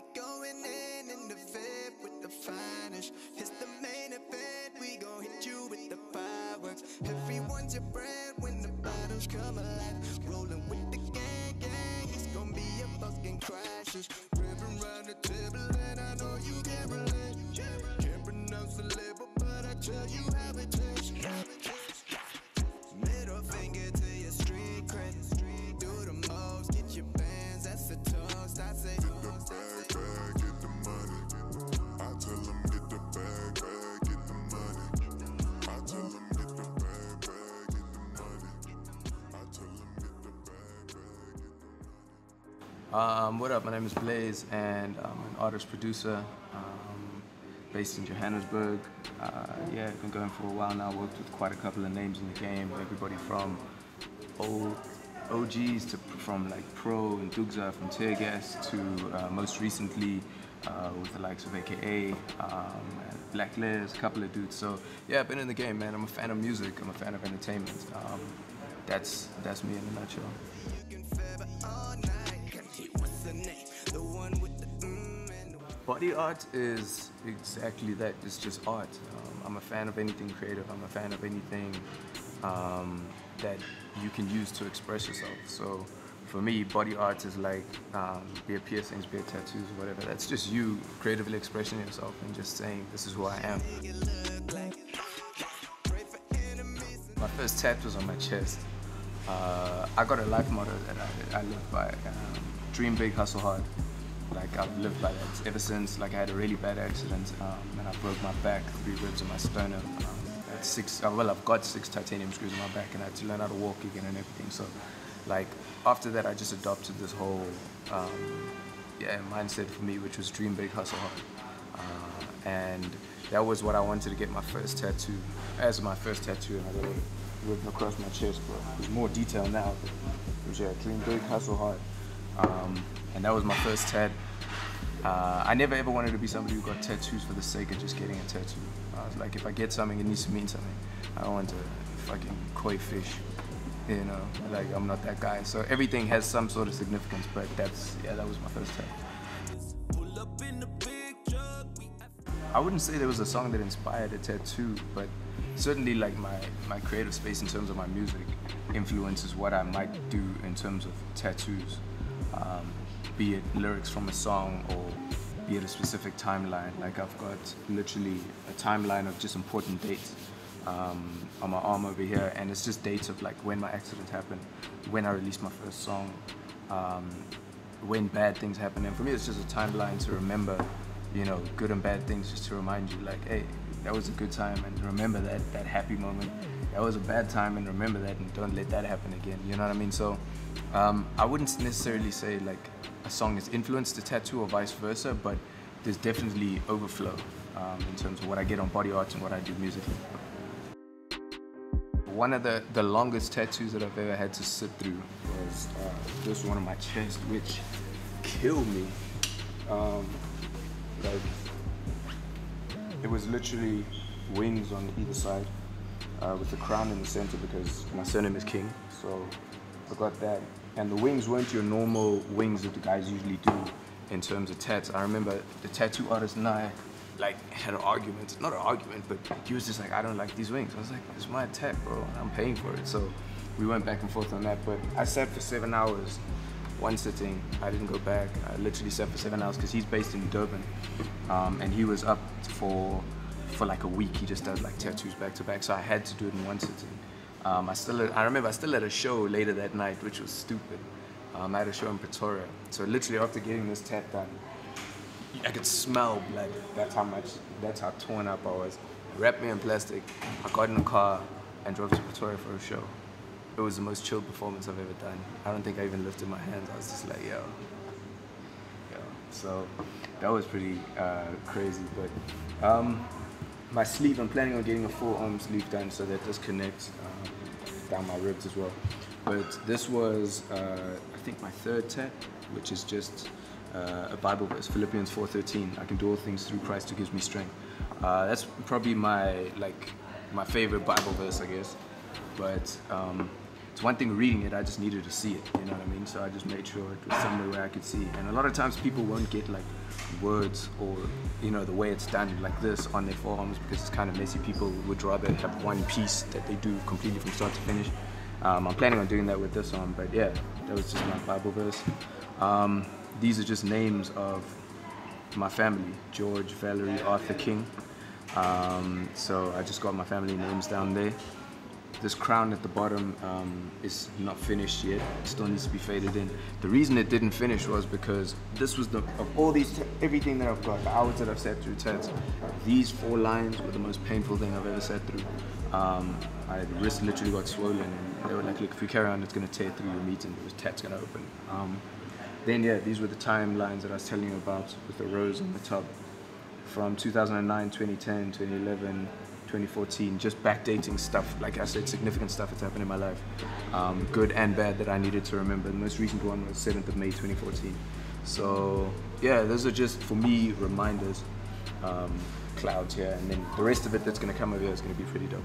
We going in the Fed with the finest. It's the main event, we gon' hit you with the fireworks. Everyone's your friend when the bottles come alive. Rolling with the gang, it's gon' be a fucking crisis. Ripping around the table and I know you can relate. Can't pronounce the label, but I tell you how it tastes. Middle finger to your street cred. Do the most, get your bands, that's the toast. I say, get the bag, get the money. I tell them get the bag, get the money. I tell them get the bag, get the money. I tell them get the bag, get the money. What up? My name is Blayze, and I'm an artist-producer based in Johannesburg. Yeah, been going for a while now. Worked with quite a couple of names in the game. Everybody from OGs to from like Pro and Dugza from Tear Gas to most recently with the likes of AKA, Blayze, a couple of dudes. So yeah, I've been in the game, man. I'm a fan of music. I'm a fan of entertainment. That's me in a nutshell. Body art is exactly that. It's just art. I'm a fan of anything creative. I'm a fan of anything that you can use to express yourself. So for me, body art is like, be it piercings, be it tattoos, or whatever. That's just you creatively expressing yourself and just saying, this is who I am. My first tat was on my chest. I got a life motto that I live by. Dream big, hustle hard. Like I've lived by that ever since. Like I had a really bad accident and I broke my back, 3 ribs in my sternum. I've got 6 titanium screws in my back, and I had to learn how to walk again and everything. So like after that, I just adopted this whole mindset for me, which was dream big, hustle hard. And that was what I wanted to get my first tattoo, as my first tattoo, and I got it written across my chest, bro. There's more detail now, but it was, yeah, dream big, hustle hard. And that was my first tat. I never ever wanted to be somebody who got tattoos for the sake of just getting a tattoo. I was like, if I get something, it needs to mean something. I don't want to fucking koi fish, you know, like I'm not that guy. So everything has some sort of significance, but that was my first tat. I wouldn't say there was a song that inspired a tattoo, but certainly like my creative space in terms of my music influences what I might do in terms of tattoos. Be it lyrics from a song or be it a specific timeline. Like I've got literally a timeline of just important dates on my arm over here, and it's just dates of like when my accident happened, when I released my first song, when bad things happen. And for me, it's just a timeline to remember, you know, good and bad things, just to remind you like, hey, that was a good time, and remember that happy moment. That was a bad time, and remember that, and don't let that happen again. You know what I mean? So I wouldn't necessarily say like a song has influenced the tattoo or vice versa, but there's definitely overflow in terms of what I get on body art and what I do musically. One of the longest tattoos that I've ever had to sit through was this one on my chest, which killed me. Like, it was literally wings on either side with the crown in the center because my surname is King, so I got that. And the wings weren't your normal wings that the guys usually do in terms of tats. I remember the tattoo artist and I like had an argument, not an argument, but he was just like, I don't like these wings. I was like, it's my tat, bro, I'm paying for it. So we went back and forth on that, but I sat for 7 hours, one sitting. I didn't go back. I literally sat for 7 hours because he's based in Durban, and he was up for like a week. He just does like tattoos back to back, so I had to do it in one sitting. I remember I still had a show later that night, which was stupid. I had a show in Pretoria. So literally after getting this tat done, I could smell blood. That's how torn up I was. They wrapped me in plastic. I got in a car and drove to Pretoria for a show. It was the most chill performance I've ever done. I don't think I even lifted my hands. I was just like, yo. So that was pretty crazy. But my sleeve, I'm planning on getting a full arm sleeve done so that this connects down my ribs as well. But this was, I think, my 3rd tat, which is just a Bible verse, Philippians 4:13. I can do all things through Christ who gives me strength. That's probably my favorite Bible verse, I guess. But it's one thing reading it, I just needed to see it, you know what I mean? So I just made sure it was somewhere where I could see. And a lot of times people won't get like words or, you know, the way it's done like this on their forearms, because it's kind of messy. People would rather have one piece that they do completely from start to finish. I'm planning on doing that with this arm, but yeah, that was just my Bible verse. These are just names of my family: George, Valerie, Arthur, King. So I just got my family names down there. This crown at the bottom is not finished yet. It still needs to be faded in. The reason it didn't finish was because this was of all these, everything that I've got, the hours that I've sat through tats, these 4 lines were the most painful thing I've ever sat through. My wrist literally got swollen, and they were like, look, if you carry on, it's gonna tear through your meat and the tat's gonna open. Then yeah, these were the timelines that I was telling you about with the rose on the top. From 2009, 2010, 2011, 2014, just backdating stuff. Like I said, significant stuff that's happened in my life, good and bad, that I needed to remember. The most recent one was 7th of May 2014. So yeah, those are just, for me, reminders. Clouds here, and then the rest of it that's going to come over here is going to be pretty dope.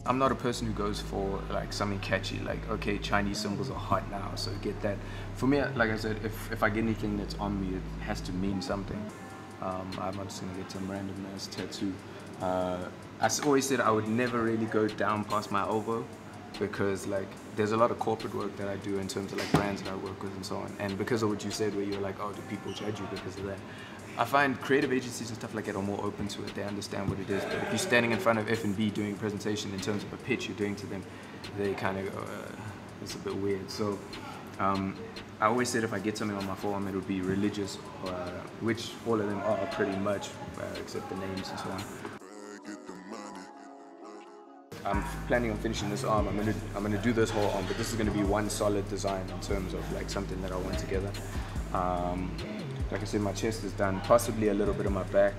I'm not a person who goes for like something catchy, like, okay, Chinese symbols are hot now, so get that. For me, like I said, if I get anything that's on me, it has to mean something. I'm not just gonna get some random ass tattoo. I always said I would never really go down past my elbow, because like there's a lot of corporate work that I do in terms of like brands that I work with and so on. And because of what you said, where you're like, oh, do people judge you because of that? I find creative agencies and stuff like that are more open to it. They understand what it is. But if you're standing in front of F&B doing a presentation in terms of a pitch you're doing to them, they kind of go, it's a bit weird. So I always said if I get something on my forearm, it would be religious, which all of them are pretty much, except the names and so on. I'm planning on finishing this arm. I'm gonna do this whole arm, but this is gonna be one solid design in terms of like something that I want together. Like I said, my chest is done, possibly a little bit of my back,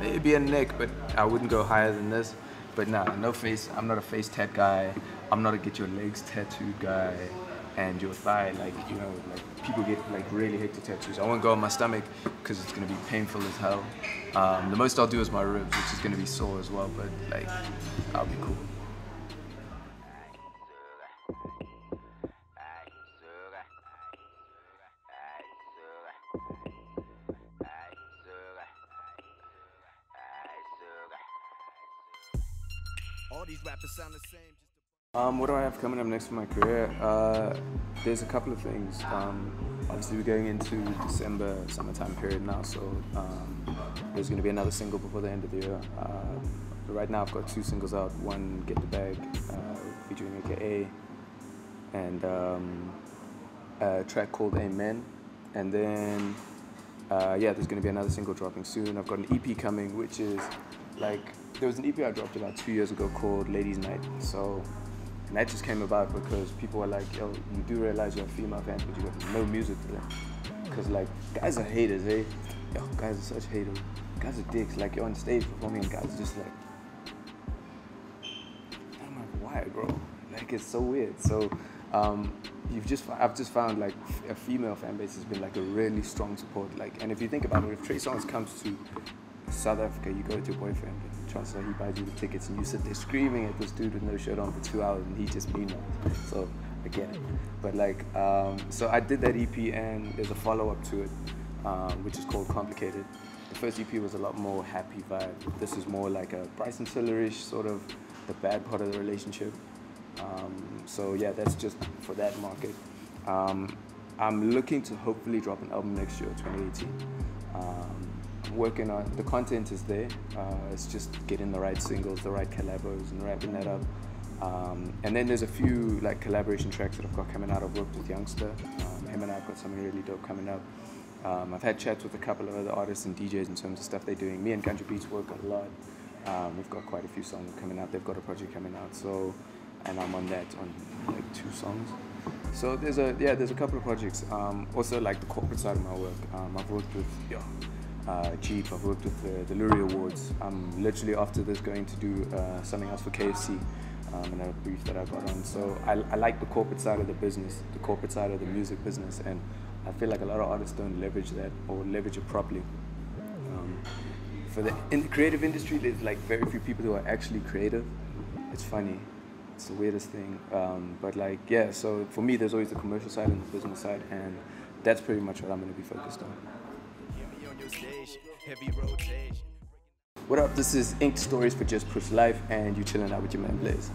maybe a neck, but I wouldn't go higher than this. But nah, no face. I'm not a face tat guy. I'm not a get your legs tattooed guy and your thigh, like, you know, like people get like really hectic tattoos. I won't go on my stomach because it's gonna be painful as hell. The most I'll do is my ribs, which is gonna be sore as well, but like, I'll be cool. All these rappers sound the same. What do I have coming up next for my career? There's a couple of things. Obviously, we're going into December, summertime period now, so there's going to be another single before the end of the year. Right now, I've got 2 singles out. One, Get the Bag, featuring AKA, and a track called Amen. And then, yeah, there's going to be another single dropping soon. I've got an EP coming, which is like, there was an EP I dropped about 2 years ago called Ladies Night. So, and that just came about because people were like, yo, you do realize you have female fans, but you got no music for them. Because like, guys are haters, eh? Yo, guys are such haters. Guys are dicks. Like, you're on stage performing and guys are just like, I'm like, why, bro? Like, it's so weird. So, I've just found like a female fan base has been like a really strong support. Like, and if you think about it, if Trey Songz comes to South Africa, you go with your boyfriend, chances are he buys you the tickets, and you sit there screaming at this dude with no shirt on for 2 hours, and he just meanwhile. So I get it. But like, so I did that EP, and there's a follow-up to it, which is called Complicated. The first EP was a lot more happy vibe. This is more like a Bryson Tiller-ish, sort of the bad part of the relationship. So yeah, that's just for that market. I'm looking to hopefully drop an album next year, 2018. Working on the content is there. It's just getting the right singles, the right collabos, and wrapping that up. And then there's a few like collaboration tracks that I've got coming out. I've worked with Youngster. Him and I've got something really dope coming up. I've had chats with a couple of other artists and DJs in terms of stuff they're doing. Me and Country Beats work a lot. We've got quite a few songs coming out. They've got a project coming out. So, and I'm on that on like 2 songs. So there's a couple of projects. Also like the corporate side of my work. I've worked with Jeep. I've worked with the Lurie Awards. I'm literally after this going to do something else for KFC, and a brief that I got on. So I like the corporate side of the business, the corporate side of the music business, and I feel like a lot of artists don't leverage that or leverage it properly. In the creative industry, there's like very few people who are actually creative. It's funny. It's the weirdest thing. But like, yeah, so for me, there's always the commercial side and the business side, and that's pretty much what I'm going to be focused on. What up, this is Ink Stories for Just Push Life, and you chilling out with your man Blayze.